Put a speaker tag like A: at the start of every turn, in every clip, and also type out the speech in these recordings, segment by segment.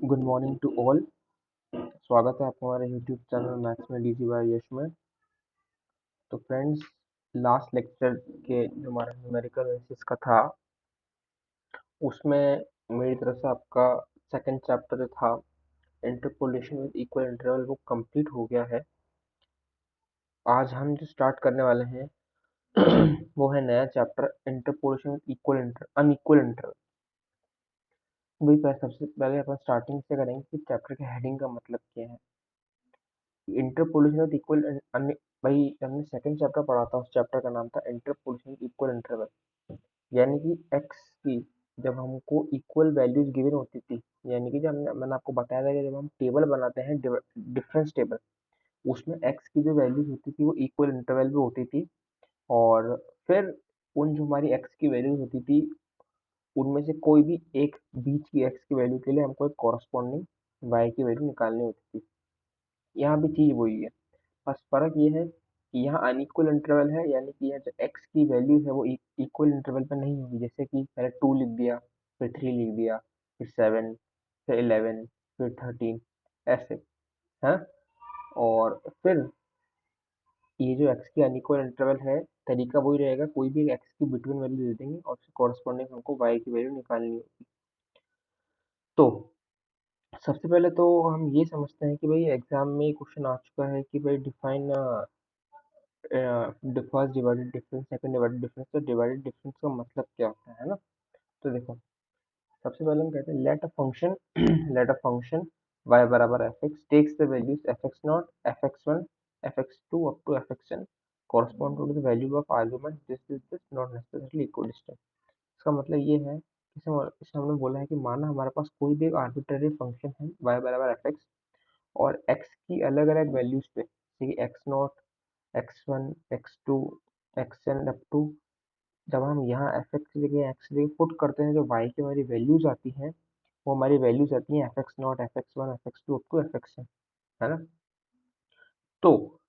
A: Good morning to all. स्वागत है आपका हमारे यूट्यूब चैनल मैथ्स में डीजी बाय यश में। तो फ्रेंड्स, लास्ट लेक्चर के जो हमारा न्यूमेरिकल एनालिसिस का था उसमें मेरी तरफ से आपका सेकंड चैप्टर जो था इंटरपोलेशन विद इक्वल इंटरवल वो कंप्लीट हो गया है। आज हम जो स्टार्ट करने वाले हैं वो है नया chapter interpolation with equal unequal interval. वही सबसे पहले अपन स्टार्टिंग से करेंगे कि चैप्टर के हेडिंग का मतलब क्या है। इंटरपोलेशन विद इक्वल भाई हमने सेकंड चैप्टर पढ़ा था, उस चैप्टर का नाम था इंटरपोलेशन विद इक्वल इंटरवल। यानी कि एक्स की जब हमको इक्वल वैल्यूज गिवन होती थी, यानी कि जब मैंने आपको बताया था कि जब हम टेबल बनाते हैं डिफरेंस टेबल, उसमें एक्स की जो वैल्यूज होती थी वो इक्वल इंटरवल में होती थी। और फिर उन जो हमारी एक्स की वैल्यूज होती थी उनमें से कोई भी एक बीच की एक्स की वैल्यू के लिए हमको एक कॉरस्पॉन्डिंग वाई की वैल्यू निकालनी होती थी। यहाँ भी चीज वही है, बस फर्क ये है कि यहाँ अनइक्वल इंटरवल है, यानी कि यहाँ जो एक्स की वैल्यू है वो इक्वल इंटरवल पर नहीं होगी। जैसे कि पहले 2 लिख दिया, फिर 3 लिख दिया, फिर 7, फिर 11, फिर 13, ऐसे। हाँ, और फिर ये जो एक्स की अनइक्वल इंटरवल है, तरीका वही रहेगा, कोई भी एक्स की बिटवीन वैल्यू दे देंगे और उसके कॉरस्पॉन्डिंग हमको वाई की वैल्यू निकालनी होगी। तो सबसे पहले तो हम ये समझते हैं कि भाई एग्जाम में क्वेश्चन आ चुका है कि भाई define first divided difference, second divided difference. तो डिवाइडेड डिफरेंस का मतलब क्या होता है ना। तो देखो, सबसे पहले हम कहते हैं let a function let a function y बराबर f x takes the values f x naught, f x one, f x two up to f x n correspond to the value of argument this not necessarily equidistant. इसका मतलब ये है, इसमें हमने बोला है कि माना हमारे पास कोई भी आर्बिट्ररी फंक्शन है y बराबर एफ एक्स और x की अलग अलग वैल्यूज पे, जैसे कि x naught, x one, x two, x n up to, जब हम यहाँ एफ एक्स की जगह एक्स जगह पुट करते हैं जो वाई की हमारी वैल्यूज आती हैं वो हमारी वैल्यूज आती हैं f x naught, f x one, f x two up to f x n, है ना। तो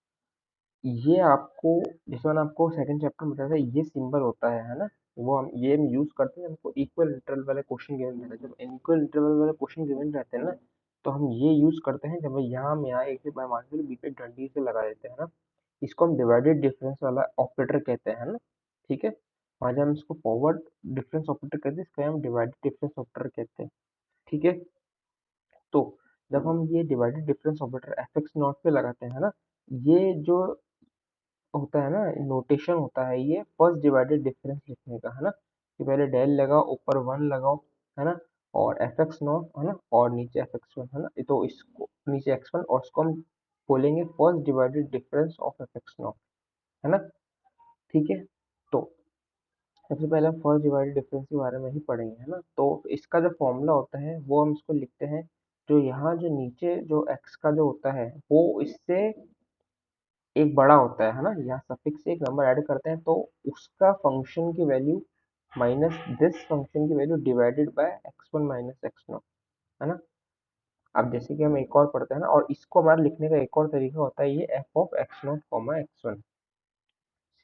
A: ये आपको, जिस मैंने आपको सेकंड चैप्टर में बताया था, ये सिंबल होता है ना, वो हम यूज करते हैं हमको इक्वल इंटरवल वाले क्वेश्चन गिवन रहते हैं। जब इक्वल इंटरवल वाले क्वेश्चन गिवन रहते हैं ना, तो हम ये यूज करते हैं जब यहाँ हम यहाँ एक से मान के बी पे डंडी से लगा देते हैं ना, इसको हम डिवाइडेड डिफरेंस वाला ऑपरेटर कहते हैं ना। ठीक है, और जब हम इसको फॉरवर्ड डिफरेंस ऑपरेटर कहते हैं, इसका हम डिवाइडेड डिफरेंस ऑपरेटर कहते हैं। ठीक है, तो जब हम ये divided difference operator F x not पे लगाते हैं ना, ये जो होता है ना, नोटेशन होता है ये फर्स्ट डिवाइडेड डिफरेंस लिखने का, है ना, कि पहले डेल लगाओ, ऊपर वन लगाओ, है ना, और एफ एक्स नॉट, है ना, और नीचे एफ एक्स वन, है ना, तो इसको नीचे एक्स वन, और इसको हम बोलेंगे first divided difference of F x naught, है ना। ठीक है, तो सबसे पहले हम फर्स्ट डिवाइडेड डिफरेंस के बारे में ही पढ़ेंगे, है ना। तो इसका जो फॉर्मूला होता है वो हम इसको लिखते हैं, जो यहाँ जो नीचे जो एक्स का जो होता है वो इससे एक बड़ा होता है ना, यहाँ सफिक्स से एक नंबर ऐड करते हैं तो उसका फंक्शन की वैल्यू माइनस दिस फंक्शन की value divided by x one minus x naught, है ना। अब जैसे कि हम एक और पढ़ते हैं ना, और इसको हमारा लिखने का एक और तरीका होता है, ये F of x naught comma x one.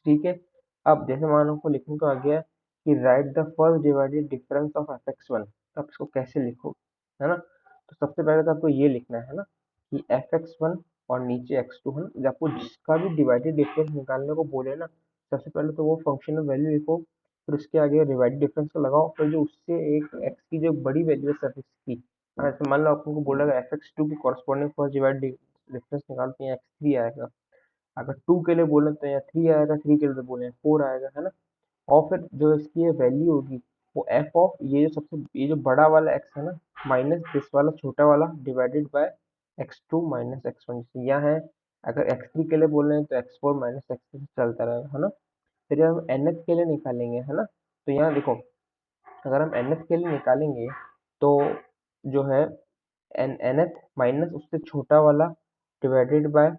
A: ठीक है, अब जैसे मान लो को लिखने को आ गया कि right the first divided difference of F x one, तो आप इसको कैसे लिखो, है ना। तो सबसे पहले तो आपको ये लिखना है ना कि एफ एक्स वन और नीचे एक्स टू, है ना, जब आपको जिसका भी डिवाइडेड डिफरेंस निकालने को बोले ना, सबसे पहले तो वो फंक्शनल वैल्यू लिखो, फिर उसके आगे डिवाइडेड डिफरेंस को लगाओ, फिर जो उससे एक एक्स की जो बड़ी वैल्यू है सफिक्स की, जैसे मान लो आपको बोला एफ एक्स टू की कॉरस्पॉन्डिंग फर्स्ट डिवाइडेड डिफरेंस निकालते हैं, एक्स थ्री आएगा। अगर टू के लिए बोले तो यहाँ थ्री आएगा, थ्री के लिए बोले फोर आएगा, है ना। और फिर जो इसकी ये वैल्यू होगी वो एफ ऑफ ये जो सबसे ये जो बड़ा वाला एक्स है ना माइनस दिस वाला छोटा वाला divided by x two minus x one, जैसे यहाँ है। अगर एक्स थ्री के लिए बोल रहे हैं तो x four minus x three चलता रहेगा, है ना। फिर जब हम एन एच के लिए निकालेंगे, है ना, तो यहाँ देखो, अगर हम एन एच के लिए निकालेंगे तो जो है एन एन एच माइनस उससे छोटा वाला डिवाइडेड बाय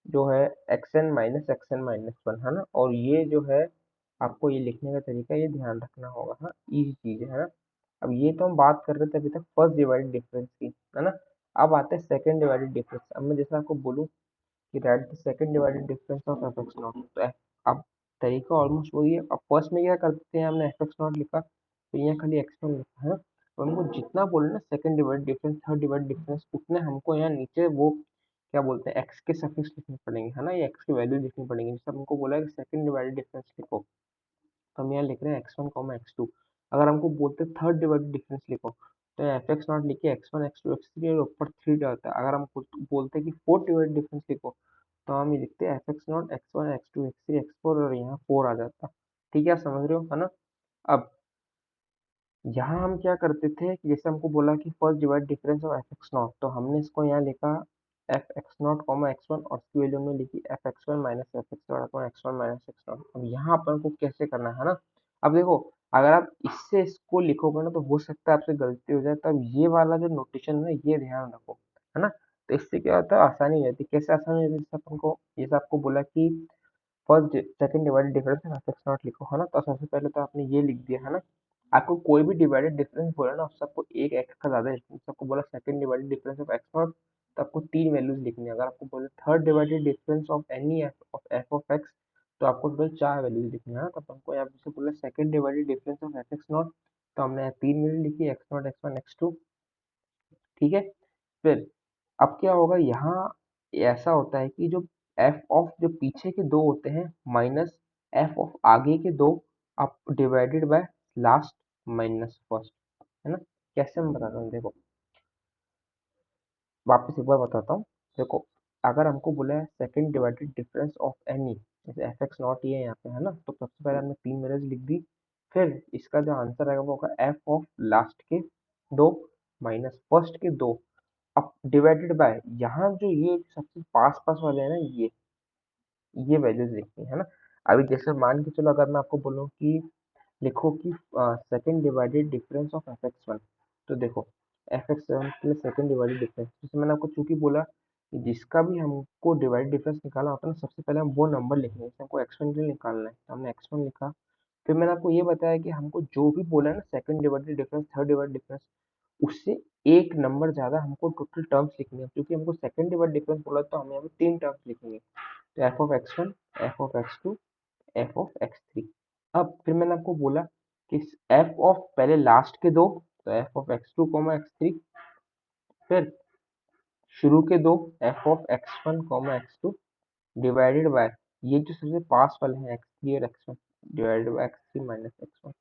A: जो है x n minus x n minus one, है ना। और ये जो है आपको ये लिखने का तरीका ये ध्यान रखना होगा, हाँ, इजी चीज है ना। अब ये तो हम बात कर रहे थे अभी तक फर्स्ट डिवाइडेड डिफरेंस की, है ना। अब आते हैं सेकंड डिवाइडेड डिफरेंस। अब मैं जैसे आपको बोलूँ कि right the second divided difference of F x naught, तो अब तरीका ऑलमोस्ट वही है। अब फर्स्ट में क्या करते हैं, हमने एफ एक्स नॉट लिखा तो यहाँ खाली एक्स वन लिखा है ना, तो हमको जितना बोले ना second divide difference, third divide difference, उतने हमको यहाँ नीचे वो क्या बोलते हैं एक्स के सफिक्स लिखने पड़ेंगे, है ना, ये एक्स की वैल्यू लिखनी पड़ेगी। जैसे हमको बोला है कि सेकंड डिवाइडेड डिफरेंस लिखो, तो हम यहाँ लिख रहे हैं x one comma x two. अगर हमको बोलते हैं थर्ड डिवाइडेड डिफरेंस लिखो, तो एफ एक्स नॉट लिखिए x one x two x three और ऊपर थ्री डालता है। अगर हम बोलते हैं कि फोर्थ डिवाइडेड डिफरेंस लिखो, तो हम ये लिखते हैं f x naught x one x two x three x four और यहाँ फोर आ जाता। ठीक है, आप समझ रहे हो, है ना। अब यहाँ हम क्या करते थे कि जैसे हमको बोला कि first divide difference of F x naught, तो हमने इसको यहाँ लिखा F x naught comma x one और इसकी वैल्यू में लिखी F x one minus F x naught upon X one minus x naught. अब यहाँ अपन को कैसे करना है ना। अब देखो, अगर आप इससे इसको लिखोगे ना तो हो सकता है आपसे गलती हो जाए, तब ये वाला जो नोटेशन है ये ध्यान रखो, है ना। तो इससे क्या होता है, आसानी हो जाती है। कैसे आसानी हो जाती है, जैसे अपन को जैसे आपको बोला कि फर्स्ट सेकंड डिवाइडेड डिफरेंस है एफ एक्स नॉट लिखो, है ना, तो सबसे पहले तो आपने ये लिख दिया, है ना। आपको कोई भी डिवाइडेड डिफरेंस बोला ना, उससे आपको एक एक्स का ज्यादा लिखना है। जैसे आपको बोला second divided difference of x naught, तो आपको तीन वैल्यूज लिखनी है। अगर आपको बोले third divided difference of any F of x, तो आपको टोटल चार वैल्यूज लिखनी है, तो हमको यहाँ पे बोला second divided difference of F x naught, तो हमने यहाँ तीन वैल्यू लिखी, x naught x one x two. ठीक है, फिर अब क्या होगा, यहाँ ऐसा होता है कि जो एफ ऑफ जो पीछे के दो होते हैं माइनस एफ ऑफ आगे के दो, आप divided by last minus first, है ना। कैसे मैं बताता हूँ, देखो वापस एक बार बताता हूँ। देखो, अगर हमको बोला है second divided difference of any, जैसे एफ एक्स नॉट ये यहाँ पे है ना, तो सबसे पहले हमने तीन वैल्यूज लिख दी। फिर इसका जो आंसर आएगा वो होगा एफ ऑफ लास्ट के दो माइनस फर्स्ट के दो, अब डिवाइडेड बाय यहाँ जो ये सबसे पास पास वाले हैं ना, ये वैल्यूज लिखनी है ना। अभी जैसे मान के चलो, अगर मैं आपको बोलूँ कि लिखो कि second divided difference of F x one, तो देखो एफ एक्स वन के लिए सेकंड डिवाइडेड डिफरेंस, जैसे मैंने आपको चूंकि बोला कि जिसका भी हमको डिवाइडेड डिफरेंस निकालना होता है ना, सबसे पहले हम वो नंबर लिखेंगे। जैसे हमको एक्स वन के लिए निकालना है, तो हमने एक्स वन लिखा। फिर मैंने आपको ये बताया कि हमको जो भी बोला है ना second divided difference third divided difference, उससे एक नंबर ज्यादा हमको टोटल टर्म्स लिखनी है। क्योंकि हमको सेकंड डिवाइड डिफरेंस बोला, तो हमें यहाँ पे तीन टर्म्स लिखेंगे, तो F of x one, f of x two, f of x three. अब फिर मैंने आपको बोला कि एफ ऑफ पहले लास्ट के दो, तो F of x two comma x three, फिर शुरू के दो F of x one comma x to divided by ये जो सबसे पास वाले हैं एक्स थ्री और x one divided by x three minus x one.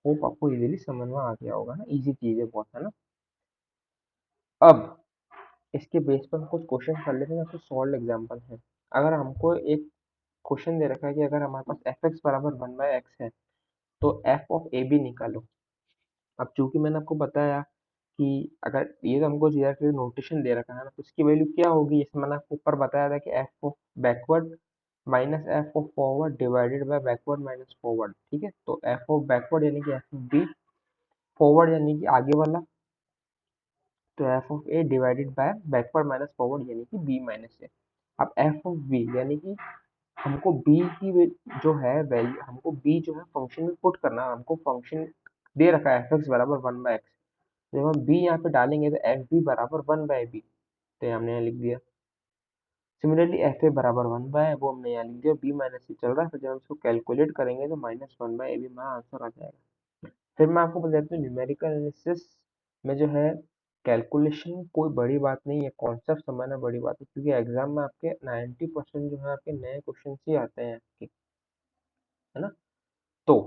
A: Hope आपको इजीली समझ में आ गया होगा ना, इजी चीज है बहुत, है ना। अब इसके बेस पर हम कुछ क्वेश्चन कर लेते हैं, कुछ सॉल्व एग्जांपल है। अगर हमको एक क्वेश्चन दे रखा है कि अगर हमारे पास एफ एक्स बराबर वन बाय एक्स है, तो एफ ऑफ ए बी निकालो। अब चूंकि मैंने आपको बताया कि अगर ये तो हमको जीआर नोटेशन दे रखा है ना, तो इसकी वैल्यू क्या होगी, जैसे मैंने आपको ऊपर बताया था कि F of backward minus F of forward divided by backward minus forward. ठीक है, तो एफ ऑफ बैकवर्ड यानी कि एफ ऑफ बी, फॉरवर्ड यानी कि आगे वाला, तो F of A divided by backward minus forward यानी कि बी माइनस ए। अब एफ ऑफ बी यानी कि हमको बी की जो है वैल्यू, हमको बी जो है फंक्शन में पुट करना है। हमको फंक्शन दे रखा है एफ एक्स बराबर वन बाय एक्स, जब हम बी यहाँ पे डालेंगे तो एफ बी बराबर वन बाय बी, तो ये हमने यहाँ लिख दिया। सिमिलरली एफ ए बराबर वन बाय, वो हमने यहाँ लिख दिया, बी माइनस सी चल रहा है, फिर जब हम इसको कैलकुलेट करेंगे तो minus one by A b हमारा आंसर आ जाएगा। फिर मैं आपको बता देता हूँ न्यूमेरिकल एनालिसिस में जो है कैलकुलेशन कोई बड़ी बात नहीं है, कॉन्सेप्ट समझना बड़ी बात है, क्योंकि एग्जाम में आपके 90% जो है आपके नए क्वेश्चन ही आते हैं आपके, है ना। तो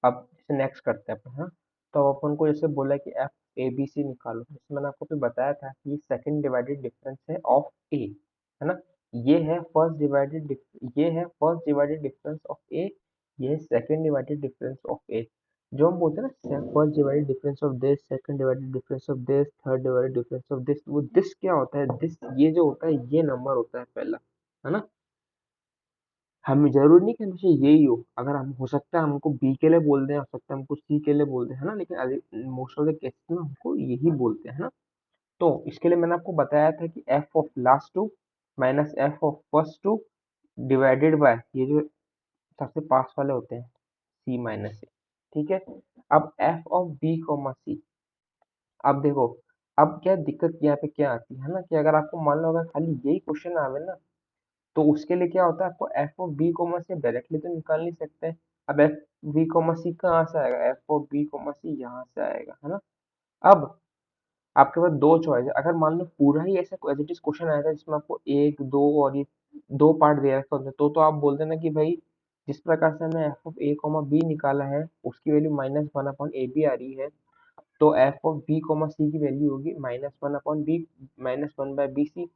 A: अब जैसे नेक्स्ट करते हैं अपन, हाँ। तो अब अपन को जैसे बोला कि एफ ए बी सी निकालो, जैसे मैंने आपको भी बताया था कि सेकंड डिवाइडेड डिफरेंस है ऑफ ए, है ना। ये है फर्स्ट डिवाइडेड डिफरेंस ऑफ ए, ये है सेकंड डिवाइडेड डिफरेंस ऑफ ए। जो हम बोलते हैं ना first divided difference of this, second divided difference of this, third divided difference of this, वो दिस क्या होता है, दिस ये जो होता है ये नंबर होता है पहला, है ना। हम जरूरी नहीं कि हमेशा यही हो, अगर हम हो सकता है हमको बी के लिए बोल दें, हो सकता है हमको सी के लिए बोल दें, है ना, लेकिन मोस्ट ऑफ द केसेस में हमको यही बोलते हैं, है ना। तो इसके लिए मैंने आपको बताया था कि F of last two minus F of first two divided by ये जो सबसे पास वाले होते हैं सी माइनस ए। ठीक है, अब एफ ऑफ बी कॉमा सी। अब देखो, अब क्या दिक्कत यहाँ पे क्या आती है ना, कि अगर आपको मान लो अगर खाली यही क्वेश्चन आवे ना, तो उसके लिए क्या होता है, आपको एफ ऑफ बी कोमा से डायरेक्टली तो निकाल नहीं सकते। अब एफ बी कोमा सी कहाँ से आएगा, F of B comma C यहाँ से आएगा, है ना। अब आपके पास दो चॉइस है। अगर मान लो पूरा ही ऐसा एज इट इज क्वेश्चन आया था जिसमें आपको एक दो और ये दो पार्ट दे रखा होता तो आप बोलते ना कि भाई जिस प्रकार से हमने F of A comma B निकाला है उसकी value minus one upon A B आ रही है, तो F of B comma C की वैल्यू होगी minus one upon B minus one by B C.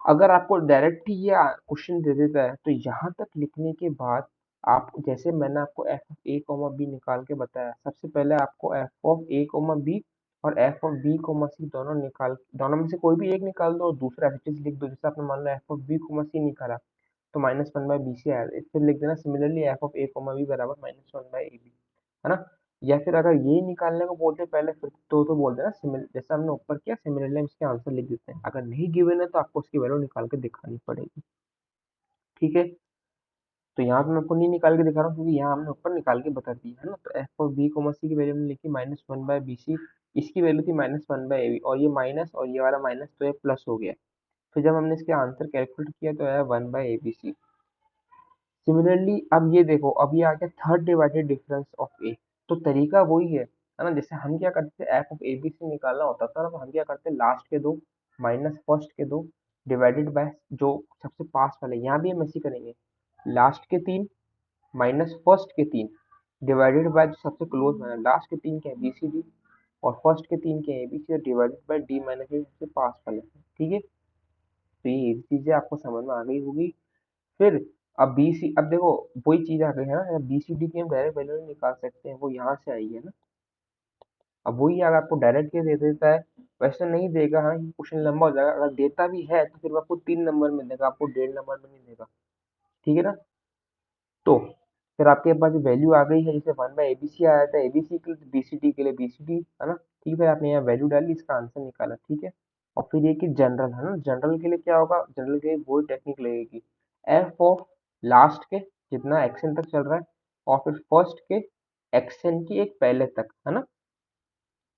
A: अगर आपको डायरेक्ट ही ये क्वेश्चन दे देता है तो यहाँ तक लिखने के बाद आप जैसे मैंने आपको F of A comma B निकाल के बताया, सबसे पहले आपको F of A comma B और F of B comma C दोनों में से कोई भी एक निकाल दो और दूसरा एफ लिख दो। जैसे आपने मान लो F of B comma C निकाला तो minus one by B C आया, फिर लिख देना similarly F of A comma B बराबर minus one by A B, है ना। या फिर अगर ये निकालने को बोलते पहले फिर तो बोल देना सिमिलर, जैसे हमने ऊपर किया सिमिलरली हम इसके आंसर लिख देते हैं। अगर नहीं गिवन है तो आपको उसकी वैल्यू निकाल के दिखानी पड़ेगी, ठीक है। तो यहाँ पे मैं आपको नहीं निकाल के दिखा रहा हूँ क्योंकि यहाँ हमने ऊपर निकाल के बता दी है ना। तो F of B comma C की वैल्यू हमने लिखी minus one by B C, इसकी वैल्यू थी minus one by A B, और ये माइनस और ये वाला माइनस तो ये प्लस हो गया। फिर जब हमने इसके आंसर कैलकुलेट किया तो आया one by A B C. Similarly अब ये देखो, अब ये आ गया third divided difference of A. तो तरीका वही है ना। जैसे हम क्या करते थे, F of A B C निकालना होता था ना, तो हम क्या करते लास्ट के दो माइनस फर्स्ट के दो डिवाइडेड बाय जो सबसे पास वाले, यहाँ भी हम ऐसे ही करेंगे, लास्ट के तीन माइनस फर्स्ट के तीन डिवाइडेड बाय जो सबसे क्लोज है, लास्ट के तीन के हैं बी सी डी और फर्स्ट के तीन के हैं ए बी सी, और डिवाइडेड बाय डी माइनस सबसे पास वाले, ठीक है। तो ये चीजें आपको समझ में आ गई होगी। फिर अब बी सी, अब देखो वही चीज आ गई है ना, बी सी डी की हम डायरेक्ट वैल्यू नहीं निकाल सकते हैं, वो यहाँ से आई है ना। अब वही अगर आपको डायरेक्ट के दे देता है, वैसे नहीं देगा, हाँ क्वेश्चन लंबा हो जाएगा। अगर देता भी है तो फिर वो आपको 3 नंबर में देगा, आपको 1.5 नंबर में नहीं देगा, ठीक है ना। तो फिर आपके पास वैल्यू आ गई है, जैसे वन बाई एबीसी आया था एबीसी के लिए, बीसीडी के लिए बीसीडी, है ना। ठीक है, आपने यहाँ वैल्यू डाली, इसका आंसर निकाला, ठीक है। और फिर ये कि जनरल है ना, जनरल के लिए क्या होगा, जनरल के लिए वही टेक्निक लगेगी, एफ ऑफ लास्ट के जितना एक्शन तक चल रहा है और फिर फर्स्ट के एक्शन की एक पहले तक, है ना।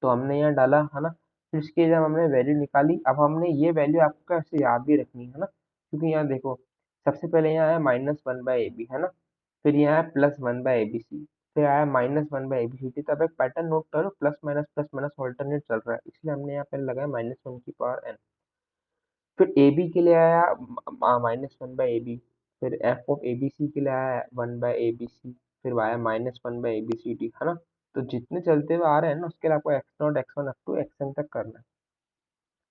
A: तो हमने यहाँ डाला है ना, फिर इसकी जब हमने वैल्यू निकाली, अब हमने ये वैल्यू आपको ऐसे याद भी रखनी है ना, क्योंकि यहाँ देखो सबसे पहले यहाँ आया minus one by A B, है ना। फिर यहाँ आया plus one by A B C, फिर आया minus one by A B C T. तब एक पैटर्न नोट करो, प्लस माइनस ऑल्टरनेट चल रहा है, इसलिए हमने यहाँ पे लगाया माइनस वन की पावर एन। फिर ए बी के लिए आया minus one by A B, फिर F of A B C के लिए आया one by A B C, फिर आया minus one by A B C D, है ना। तो जितने चलते हुए आ रहे हैं ना उसके लिए आपको X naught x one up to x N तक करना है,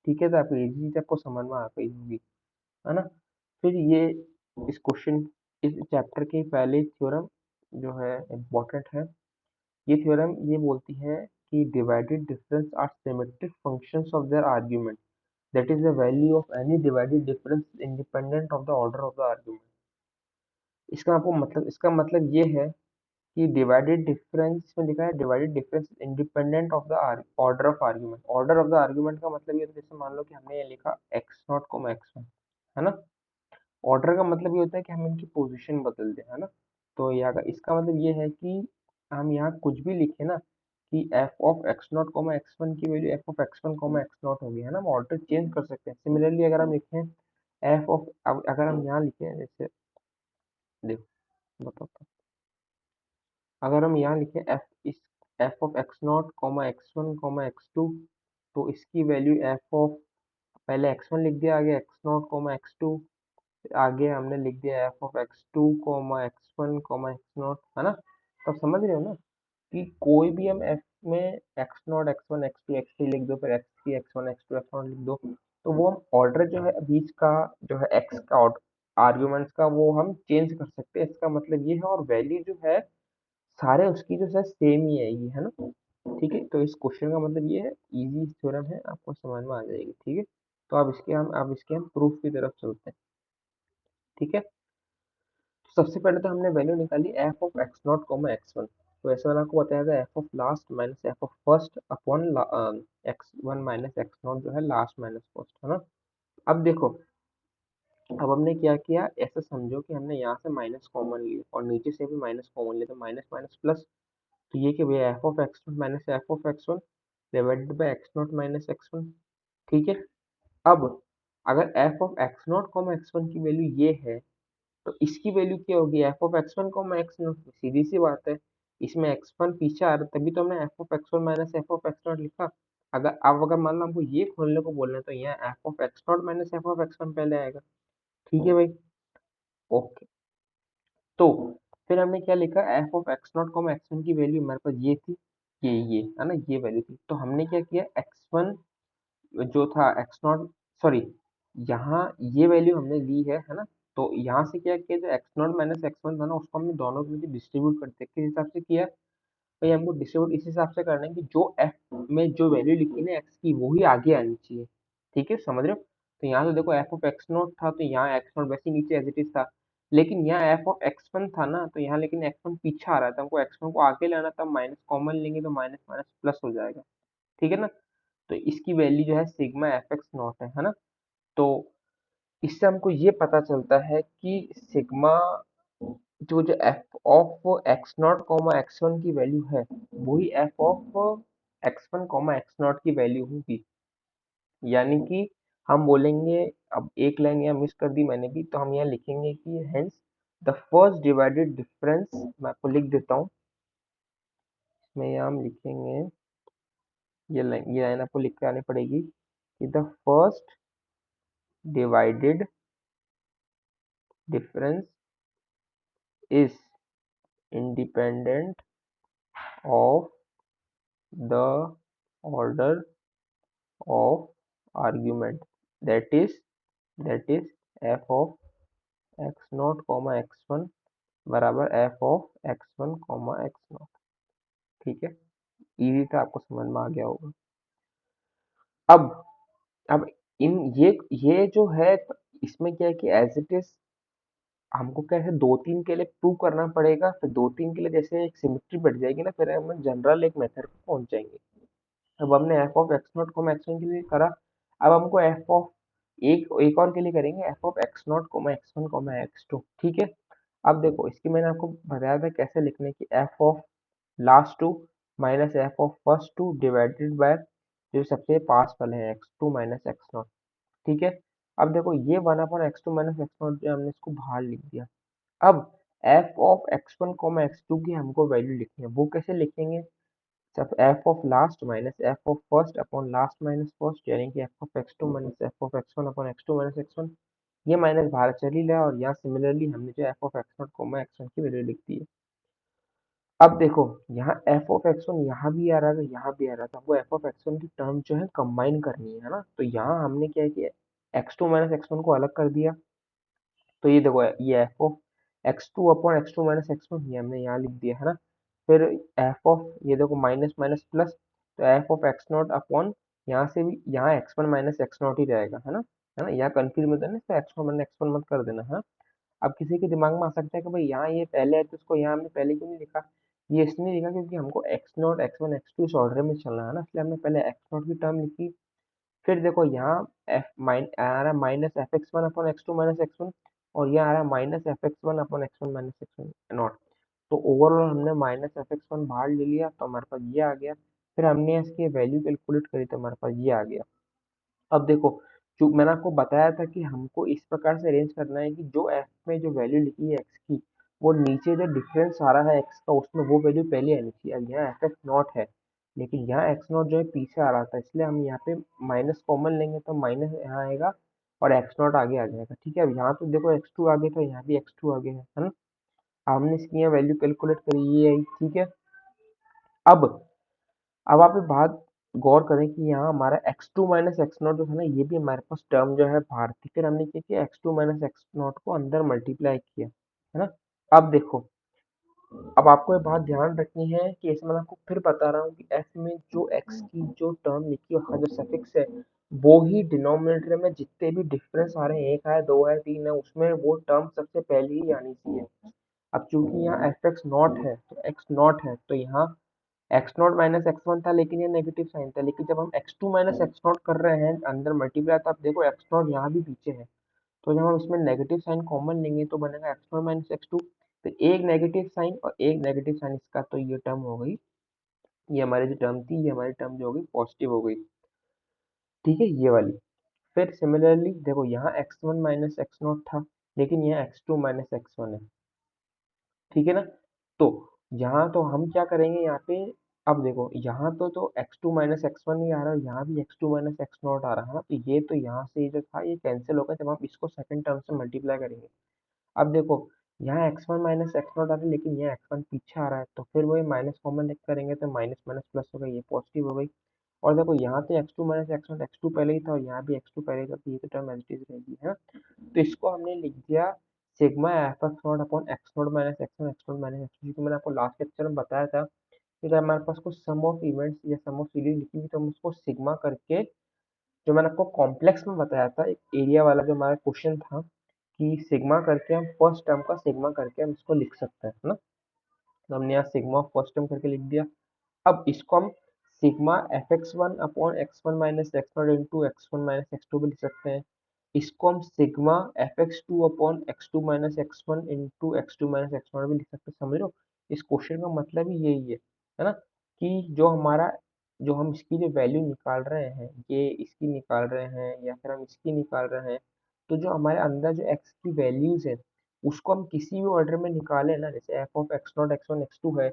A: ठीक है। तो आपको ये चीज आपको समझ में आ गई होगी, है ना। फिर ये इस क्वेश्चन इस चैप्टर के पहले थ्योरम जो है इम्पोर्टेंट है। ये थ्योरम ये बोलती है कि divided difference are symmetric functions of their argument, that is the value of any divided difference independent of the order of the argument. इसका मतलब ये है कि डिवाइडेड डिफरेंस में लिखा है divided difference independent of the order of argument. Order of the argument का मतलब ये होता है, जैसे मान लो कि हमने ये लिखा X not comma X one, है ना। ऑर्डर का मतलब ये होता है कि हम इनकी पोजीशन बदल दें, है ना। तो यहाँ इसका मतलब ये है कि हम यहाँ कुछ भी लिखे ना कि F of x not comma X one की value F of x one comma X not होगी, है ना। हम ऑर्डर चेंज कर सकते हैं। सिमिलरली अगर हम लिखें एफ ऑफ, अगर हम यहाँ लिखें जैसे, देखो बताओ, अगर हम यहाँ लिखें F of x naught comma x one comma x two, तो इसकी वैल्यू एफ ऑफ, पहले एक्स वन लिख दिया, आगे X naught comma x two, आगे हमने लिख दिया F of x two comma x one comma x naught, है ना। तो आप समझ रहे हो ना कि कोई भी हम एफ में X naught x one x two x three लिख दो, फिर X three X one x two X one लिख दो, तो वो हम ऑर्डर जो है बीच का जो है एक्स का आर्ग्यूमेंट्स का वो हम चेंज कर सकते हैं। इसका मतलब ये है, और वैल्यू जो है सारे उसकी जो है सेम ही आएगी, है ना। ठीक है, तो इस क्वेश्चन का मतलब ये है, इजी थ्योरम है, आपको समझ में आ जाएगी, ठीक है। तो अब इसके हम प्रूफ की तरफ चलते हैं, ठीक है। तो सबसे पहले तो हमने वैल्यू निकाली F of x naught comma x one. तो ऐसे वाला आपको बताया था F of last minus F of first upon X one minus x naught जो है लास्ट माइनस फर्स्ट, है ना। अब देखो, अब हमने क्या किया, ऐसा समझो कि हमने यहाँ से माइनस कॉमन लिया और नीचे से भी माइनस कॉमन लिया, तो माइनस माइनस प्लस। तो ये कि भैया f of x naught minus F of x one divided by x naught minus x one, ठीक है। अब अगर f of x naught comma x one की वैल्यू ये है, तो इसकी वैल्यू क्या होगी, f of x one comma x naught, सीधी सी बात है। इसमें x1 पीछे आ रहा है, तभी तो हमने F of x one minus F of x not लिखा। अगर मान लो हमको ये खोलने को बोल रहे हैं तो यहाँ F of x naught minus F of x one पहले आएगा। ठीक है भाई, ओके। तो फिर हमने क्या लिखा, f of x naught comma x one की वैल्यू हमारे पास ये थी, ये है ना, ये वैल्यू थी। तो हमने क्या किया, एक्स वन जो था एक्स नॉट, सॉरी, यहाँ ये वैल्यू हमने ली है ना। तो यहाँ से क्या किया, जो x naught minus x one था ना, उसको हमने दोनों के बीच डिस्ट्रीब्यूट करते किस हिसाब से किया भाई, हमको डिस्ट्रीब्यूट इस हिसाब से करना है कि जो एफ में जो वैल्यू लिखी ना एक्स की, वही आगे आनी चाहिए। ठीक है, समझ रहे हो। तो यहाँ तो देखो एफ ऑफ एक्स नॉट था, तो यहाँ एक्स नॉट वैसे ही नीचे एज इट इज था, लेकिन यहाँ एफ ऑफ एक्स वन था ना, तो यहाँ लेकिन एक्स वन पीछे आ रहा था, हमको एक्स वन को आगे लाना था, माइनस कॉमन लेंगे तो माइनस माइनस प्लस हो जाएगा। ठीक है ना। तो इसकी वैल्यू जो है सिग्मा एफ एक्स नॉट है ना। तो इससे हमको ये पता चलता है कि सिग्मा जो जो F of x naught comma x one की वैल्यू है, वही F of x one comma x naught की वैल्यू होगी। यानी कि हम बोलेंगे, अब एक लाइन यहाँ मिस कर दी मैंने भी, तो हम यहाँ लिखेंगे कि hence the first divided difference, मैं आपको लिख देता हूँ, इसमें यहाँ हम लिखेंगे, ये लाइन आपको लिख के आनी पड़ेगी कि the first divided difference is independent of the order of argument, that is f of x not comma x one बराबर f of x one comma x naught. ठीक है, इजी था, आपको समझ में आ गया होगा। अब अब इन ये जो है, इसमें क्या है कि एज इट इज हमको क्या है, दो तीन के लिए प्रूव करना पड़ेगा, फिर दो तीन के लिए जैसे एक सिमिट्री बढ़ जाएगी ना, फिर हम जनरल एक मेथड पे पहुंच जाएंगे। अब हमने एफ ऑफ एक्स नॉट को एक्स वन के लिए करा, अब हमको एफ ऑफ एक एक और के लिए करेंगे, F of x not comma X one comma X two. ठीक है, अब देखो इसकी मैंने आपको बताया था कैसे लिखने की, F of last two minus F of first two divided by जो सबसे पास वाले हैं X two minus x naught. ठीक है, अब देखो ये one upon X two minus x naught जो हमने इसको बाहर लिख दिया। अब F of x one comma x two की हमको वैल्यू लिखनी है, वो कैसे लिखेंगे, सब F of last minus F of first upon last minus first, यानी कि F of x two minus F of x one upon X two minus x one. ये माइनस बाहर चली गया, और यहाँ सिमिलरली हमने जो F of x naught comma x one की वैल्यू लिख दी है। अब देखो यहाँ एफ ऑफ एक्स वन यहाँ भी आ रहा था, यहाँ भी आ रहा था, हमको एफ ऑफ एक्स वन की टर्म जो है कंबाइन करनी है ना। तो यहाँ हमने क्या है कि X two minus x one को अलग कर दिया, तो ये देखो ये F of x two upon X two minus x one, ये हमने यहाँ लिख दिया है ना। फिर एफ ऑफ, ये देखो माइनस माइनस प्लस, तो F of x naught upon, यहाँ से भी यहाँ X one minus x not ही रहेगा, है ना, यहाँ कंफ्यूज मत करना, इसको x one minus x one मत कर देना, है। अब किसी के दिमाग में आ सकता है कि भाई यहाँ ये पहले है, तो इसको यहाँ हमने पहले क्यों नहीं लिखा। ये इसलिए लिखा क्योंकि हमको X naught x one x two इस ऑर्डर में चलना है ना, इसलिए हमने पहले एक्स नॉट की टर्म लिखी। फिर देखो यहाँ एफ माइन आ रहा है minus F x one upon X two minus x one, और यहाँ आ रहा है minus F x one upon X one minus x one naught. तो ओवरऑल हमने माइनस एफ एक्स वन बाहर ले लिया, तो हमारे पास ये आ गया। फिर हमने इसकी वैल्यू कैलकुलेट करी, तो हमारे पास ये आ गया। अब देखो, जो मैंने आपको बताया था कि हमको इस प्रकार से अरेंज करना है कि जो एफ में जो वैल्यू लिखी है एक्स की, वो नीचे जो डिफरेंस आ रहा है एक्स का, उसमें वो वैल्यू पहले आनी चाहिए। अब यहाँ एफ एक्स नॉट है, लेकिन यहाँ एक्स नॉट जो है पीछे आ रहा था, इसलिए हम यहाँ पे माइनस कॉमन लेंगे, तो माइनस यहाँ आएगा और एक्स नॉट आगे आ जाएगा। ठीक है, अब यहाँ तो देखो एक्स टू आगे था, यहाँ भी एक्स टू आगे है ना। हमने इसकी यहाँ वैल्यू कैलकुलेट करी, ये आई। ठीक है, अब आप एक बात गौर करें कि यहाँ हमारा X two minus x naught जो था ना, ये भी हमारे पास टर्म जो है बाहर थी। फिर हमने क्या किया, X two minus x naught को अंदर मल्टीप्लाई किया, है ना। अब देखो, अब आपको ये बात ध्यान रखनी है कि इसमें मैं आपको फिर बता रहा हूँ कि एफ में जो एक्स की जो टर्म लिखी है, उसका जो सफिक्स है, वो ही डिनोमिनेटर में जितने भी डिफरेंस आ रहे हैं, एक है, दो है, तीन है, उसमें वो टर्म सबसे पहले ही आनी चाहिए। अब चूंकि यहाँ एफ एक्स नॉट है, तो एक्स नॉट है, तो यहाँ X naught minus x one था, लेकिन ये नेगेटिव साइन था। लेकिन जब हम X two minus x naught कर रहे हैं अंदर मल्टीप्लाई, तो आप देखो एक्स नॉट यहाँ भी पीछे है, तो जब हम इसमें नेगेटिव साइन कॉमन लेंगे तो बनेगा X naught minus x two. तो एक नेगेटिव साइन और एक नेगेटिव साइन इसका, तो ये टर्म हो गई, ये हमारी जो टर्म थी, ये हमारी टर्म जो हो गई पॉजिटिव हो गई। ठीक है, ये वाली। फिर सिमिलरली देखो यहाँ X one minus x naught था, लेकिन यहाँ x two minus x one है। ठीक है ना। तो यहाँ तो हम क्या करेंगे यहाँ पे, अब देखो यहाँ तो x2 माइनस एक्स वन ही आ रहा है, यहाँ भी x2 माइनस एक्स नॉट आ रहा है ना, तो यहाँ से ये जो था ये कैंसिल होगा जब हम इसको सेकंड टर्म से मल्टीप्लाई करेंगे। अब देखो यहाँ x1 माइनस एक्स नॉट आ रहा है, लेकिन यहाँ x1 पीछे आ रहा है, तो फिर वही माइनस कॉमन करेंगे तो माइनस माइनस प्लस हो गई, ये पॉजिटिव हो गई। और देखो यहाँ तो x2 minus x not x2 पहले ही था, और यहाँ भी x2 पहले ही था, तो ये तो टर्म एज इट इज रहेगी है ना। तो इसको हमने लिख दिया sigma F x naught upon x naught minus x naught minus x two, मैंने आपको लास्ट लेक्चर में बताया था कि जब हमारे पास कुछ सम ऑफ इवेंट्स या सम ऑफ सीरीज लिखी थी तो हम उसको सिग्मा करके, जो मैंने आपको कॉम्प्लेक्स में बताया था एक एरिया वाला जो हमारा क्वेश्चन था, कि सिग्मा करके हम फर्स्ट टर्म का सिग्मा करके हम इसको लिख सकते हैं, है ना। तो हमने यहाँ सिग्मा फर्स्ट टर्म करके लिख दिया। अब इसको हम sigma F x one upon X one minus x naught into X one minus x two भी लिख सकते हैं। इसको हम sigma F x two upon X two minus x one into X two minus x naught भी लिख सकते हैं, समझ लो। इस क्वेश्चन का मतलब ही यही है ना, कि जो हमारा, जो हम इसकी जो वैल्यू निकाल रहे हैं, ये इसकी निकाल रहे हैं या फिर हम इसकी निकाल रहे हैं, तो जो हमारे अंदर जो एक्स की वैल्यूज है उसको हम किसी भी ऑर्डर में निकालें ना, जैसे F of x naught x one x two है,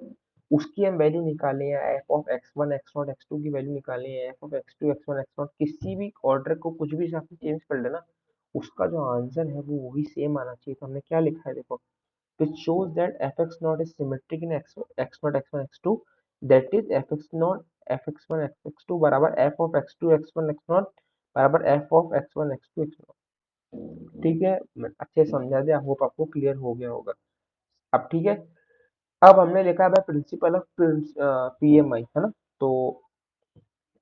A: उसकी हम वैल्यू निकालें, या F of x one x naught x two की वैल्यू निकालें, या F of x two X one x naught, किसी भी ऑर्डर को कुछ भी हिसाब से चेंज कर लेना, उसका जो आंसर है वो वही सेम आना चाहिए। तो हमने क्या लिखा है देखो, which shows that fx naught is symmetric in x naught x1 x2, that is fx naught fx1 fx2 बराबर f of x2 x1 x naught बराबर f of x1 x2 x0। ठीक है, मैं अच्छे से समझा दिया, होप आपको क्लियर हो गया होगा। अब ठीक है, अब हमने लिखा है प्रिंसिपल ऑफ पीएमआई, है ना। तो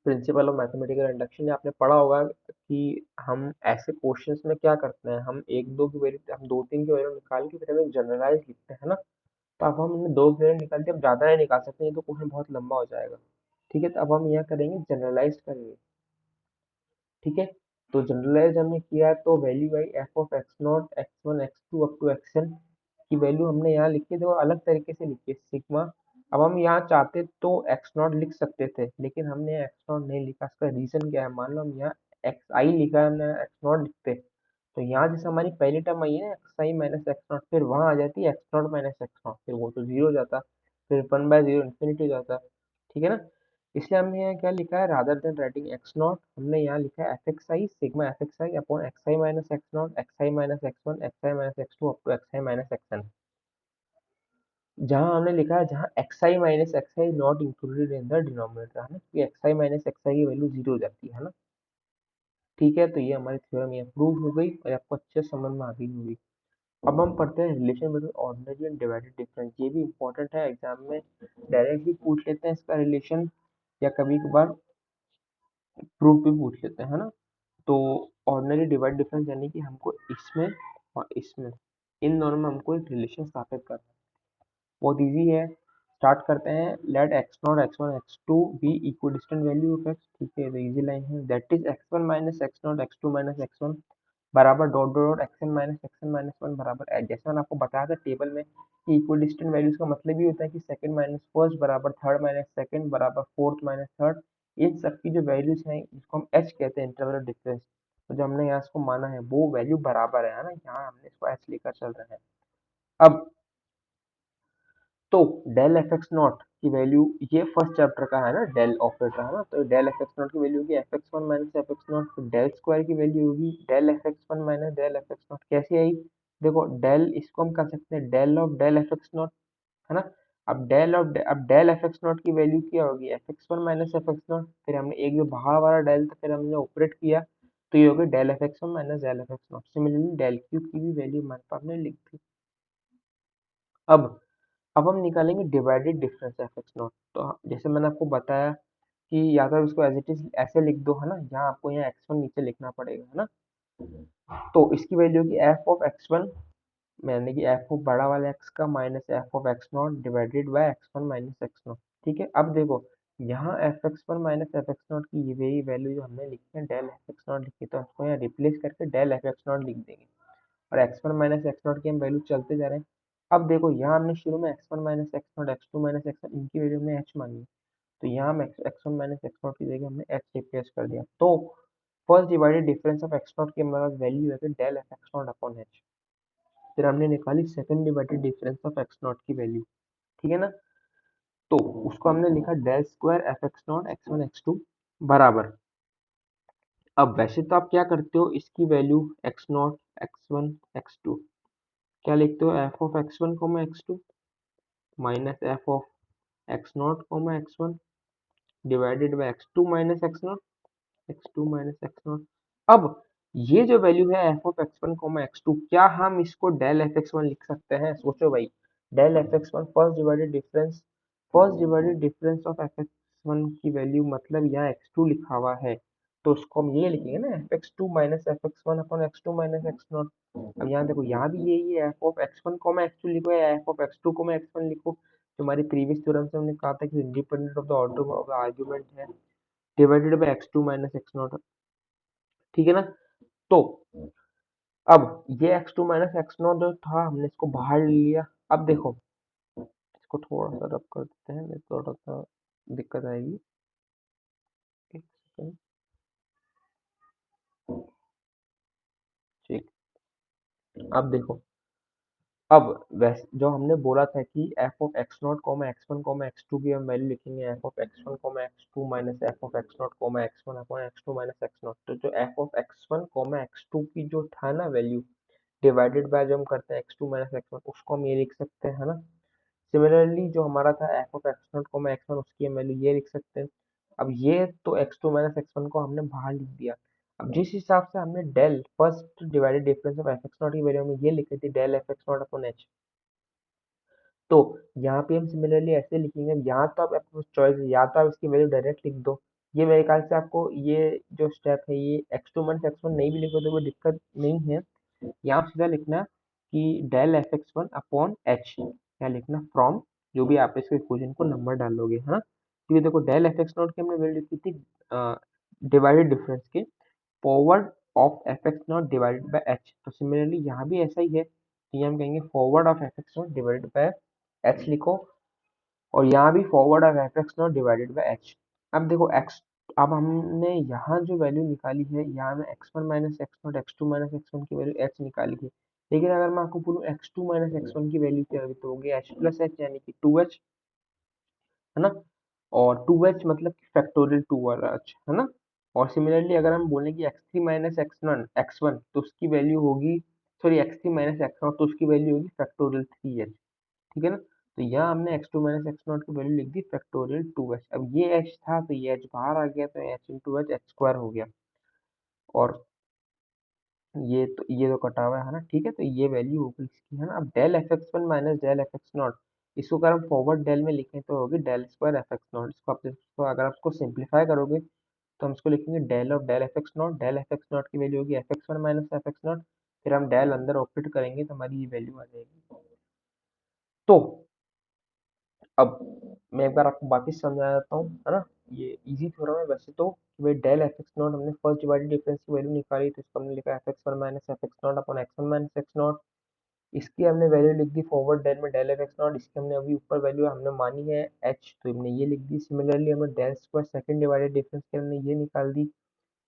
A: प्रिंसिपल ऑफ मैथमेटिकल इंडक्शन आपने पढ़ा होगा कि हम ऐसे क्वेश्चंस में क्या करते हैं, हम एक दो की वैल्यू, हम दो तीन की वैल्यू निकाल के फिर हम जनरलाइज लिखते हैं ना। तो अब हमने दो वैल्यू निकाल दी, अब ज़्यादा नहीं निकाल सकते, ये तो क्वेश्चन बहुत लंबा हो जाएगा। ठीक है, तो अब हम यह करेंगे जनरलाइज करेंगे। ठीक है, तो जनरलाइज हमने किया, तो वैल्यू आई F of x naught x one x two up to x N की वैल्यू हमने यहाँ लिखी है, देखो अलग तरीके से लिखी है सिग्मा। अब हम यहाँ चाहते तो एक्स नॉट लिख सकते थे, लेकिन हमने एक्स नॉट नहीं लिखा, इसका रीजन क्या है, मान लो हम यहाँ एक्स आई लिखा है, हमने एक्स नॉट लिखते, तो यहाँ जैसे हमारी पहली टर्म आई है x I minus x naught, फिर वहाँ आ जाती है x naught minus x naught, फिर वो तो जीरो हो जाता, फिर वन बाय जीरो इन्फिनिटी हो जाता। ठीक है ना, इसलिए हमने यहाँ क्या लिखा है, rather than writing X naught हमने यहाँ लिखा है F X I sigma F X I upon X I minus x naught X I minus x one X I minus x two up to X I minus x N. जहाँ हमने लिखा है जहाँ X I minus X I naught included in the denominator, है ना, कि X I minus X I की value zero हो जाती है ना। ठीक है, तो ये हमारी थ्योरम यहाँ प्रूव हो गई और आपको अच्छे से समझ में आ गई होगी। अब हम पढ़ते हैं relation between ordinary and divided difference, ये भी इंपॉर्टेंट है, एग्जाम में डायरेक्ट भी पूछ लेते हैं इसका रिलेशन, या कभी कभार प्रूफ भी पूछ लेते हैं, है ना। तो ऑर्डिनरी डिवाइड डिफरेंस यानी कि हमको इसमें और इसमें, इन दोनों में हमको एक रिलेशन स्थापित करना है, बहुत इजी है। स्टार्ट करते हैं, let x naught x one x two be equidistant value of x. ठीक है, तो इजी लाइन है, that is x one minus x naught x two minus x one बराबर dot dot dot x n minus one बराबर h. जैसे मैंने आपको बताया था टेबल में कि इक्विडिस्टेंट वैल्यूज का मतलब ये होता है कि सेकंड माइनस फर्स्ट बराबर थर्ड माइनस सेकंड बराबर फोर्थ माइनस थर्ड, इन सब की जो वैल्यूज हैं इसको हम एच कहते हैं, इंटरवल ऑफ डिफरेंस। तो जो हमने यहाँ इसको माना है वो वैल्यू बराबर है ना, यहाँ हमने इसको एच लेकर चल रहे हैं। अब तो डेल एफ एक्स नॉट की वैल्यू, ये फर्स्ट चैप्टर का है ना डेल ऑपरेटर, है ना, तो डेल एफ एक्स नॉट की वैल्यू होगी F x one minus F x naught, तो डेल स्क्वायर की वैल्यू होगी del F x one minus del F x naught. कैसे आई, देखो डेल इसको हम कर सकते हैं del of del F x naught, है ना। अब डेल एफ एक्स नॉट की वैल्यू क्या होगी F x one minus F x naught, फिर हमने एक जो बाहर वाला डेल था फिर हमने ऑपरेट किया, तो ये होगी del F x one minus del F x naught. Similarly del cube की भी वैल्यू हमारे पास हमने लिख दी। अब अब हम निकालेंगे divided difference F x naught. तो जैसे मैंने आपको बताया कि या तो इसको एज इट इज ऐसे लिख दो, है ना, यहाँ आपको यहाँ एक्स वन नीचे लिखना पड़ेगा, है ना। तो इसकी वैल्यू की एफ ऑफ एक्स वन, यानी कि एफ ऑफ बड़ा वाला एक्स का minus F of x not divided by x one minus x naught. ठीक है, अब देखो यहाँ F x one minus F x naught की ये वही वैल्यू जो हमने लिखी है डेल एफ एक्स नॉट लिखी, तो इसको यहाँ रिप्लेस करके डेल एफ एक्स नॉट लिख देंगे, और x one minus x naught की हम वैल्यू चलते जा रहे हैं। अब देखो यहाँ हमने शुरू में x one minus x naught x two minus X इनकी वैल्यू हमने एच मानी है, तो यहाँ हम X one minus x naught की जगह हमने एच रिप्लेस कर दिया, तो first divided difference of x naught की हमारे पास वैल्यू है del F x naught upon H. फिर हमने निकाली second divided difference of x naught की वैल्यू। ठीक है ना, तो उसको हमने लिखा del square F x naught x one x two बराबर। अब वैसे तो आप क्या करते हो, इसकी value X naught x one x two क्या लिखते हो, F of x one comma X two minus F of x not comma X one divided by X two minus x naught x two minus x naught. अब ये जो value है F of x one comma X two, क्या हम इसको del F x one लिख सकते हैं? सोचो भाई, del F x one first divided difference of F x one की वैल्यू, मतलब यहाँ एक्स टू लिखा हुआ है, तो उसको हम ये लिखेंगे ना, F x two minus F x one upon X two minus x naught. अब यहाँ देखो, यहाँ भी यही है, F of x one comma X two लिखो या F of x two comma X one लिखो, जो हमारी प्रीवियस थ्योरम से हमने कहा था कि independent of the order of the argument है, divided by x two minus x naught. ठीक है ना? तो अब ये x two minus x naught जो था, हमने इसको बाहर ले लिया। अब देखो, इसको थोड़ा सा रब कर देते हैं, नहीं तो थोड़ा सा दिक्कत आएगी। एक सेकंड। ठीक, अब देखो, अब वैसे जो हमने बोला था कि F of x not comma X one comma X two की हम वैल्यू लिखेंगे F of x one comma X two minus F of x not comma X one upon X two minus x naught. तो जो F of x one comma X two की जो था ना value, divided by जो हम करते हैं X two minus x one, उसको हम ये लिख सकते हैं, है ना? सिमिलरली जो हमारा था F of x not comma X one, उसकी हम वैल्यू ये लिख सकते हैं। अब ये तो X two minus x one को हमने बाहर लिख दिया। अब जिस हिसाब से हमने del first divided difference of F x naught की वैल्यू में ये लिखी थी, del F x naught upon H, तो यहाँ पे हम सिमिलरली ऐसे लिखेंगे। यहाँ तो आप आपको चॉइस है, या तो आप इसकी वैल्यू डायरेक्ट लिख दो, ये मेरे ख्याल से आपको ये जो स्टेप है, ये x two minus x one नहीं भी लिखो तो कोई दिक्कत नहीं है। यहाँ पे सीधा लिखना कि del F x one upon H, या लिखना फ्रॉम, जो भी आप इसके इक्वेशन को नंबर डालोगे, हाँ। क्योंकि देखो, डेल एफ एक्स नॉट की हमने वैल्यू लिखी थी डिवाइडेड डिफरेंस के forward of F x not divided by H, तो सिमिलरली यहाँ भी ऐसा ही है, तो ये हम कहेंगे forward of F x not divided by H लिखो, और यहाँ भी forward of F x not divided by H. अब देखो एक्स, अब हमने यहाँ जो वैल्यू निकाली है, यहाँ में x one minus x naught x two minus x one की वैल्यू एच निकाली है, लेकिन अगर मैं आपको बोलूँ x two minus x one की वैल्यू क्या होगी, तो होगी एच प्लस एच, यानी कि टू एच, है ना? और टू एच मतलब फैक्टोरियल टू वाला एच, है ना? और सिमिलरली अगर हम बोलें कि x three minus x one, तो उसकी वैल्यू होगी, sorry x three minus x naught, तो उसकी वैल्यू होगी फैक्टोरियल थ्री एच। ठीक है ना? तो यहाँ हमने x two minus x naught की वैल्यू लिख दी फैक्टोरियल टू एच। अब ये एच था, तो ये एच बाहर आ गया, तो H into H, H square हो गया, और ये तो कटा हुआ है ना? ठीक है, तो ये वैल्यू होगी इसकी, है ना? अब del F x one minus del F x naught, इसको अगर हम फॉरवर्ड डेल में लिखें तो होगी del square F x naught. इसको अगर आप इसको सिंप्लीफाई करोगे, तो हम इसको लिखेंगे del of del F x naught. Del F x naught की वैल्यू होगी F x one minus F x naught, फिर हम डेल अंदर ऑपरेट करेंगे तो हमारी ये वैल्यू आ जाएगी। तो अब मैं एक बार आपको बाकी समझा देता हूँ, है ना? ये इजी थ्योरम है वैसे तो, कि भाई डेल एफ एक्स नॉट हमने फर्स्ट डिवाइडेड डिफरेंस की वैल्यू निकाली, तो इसको हमने लिखा F x one minus F x naught upon X one minus x not. इसकी हमने वैल्यू लिख दी फॉरवर्ड डेल में डेल एफ एक्स नॉट, इसकी हमने अभी ऊपर वैल्यू हमने मानी है एच, तो हमने ये लिख दी। सिमिलरली हमने del square second divided difference की हमने ये निकाल दी।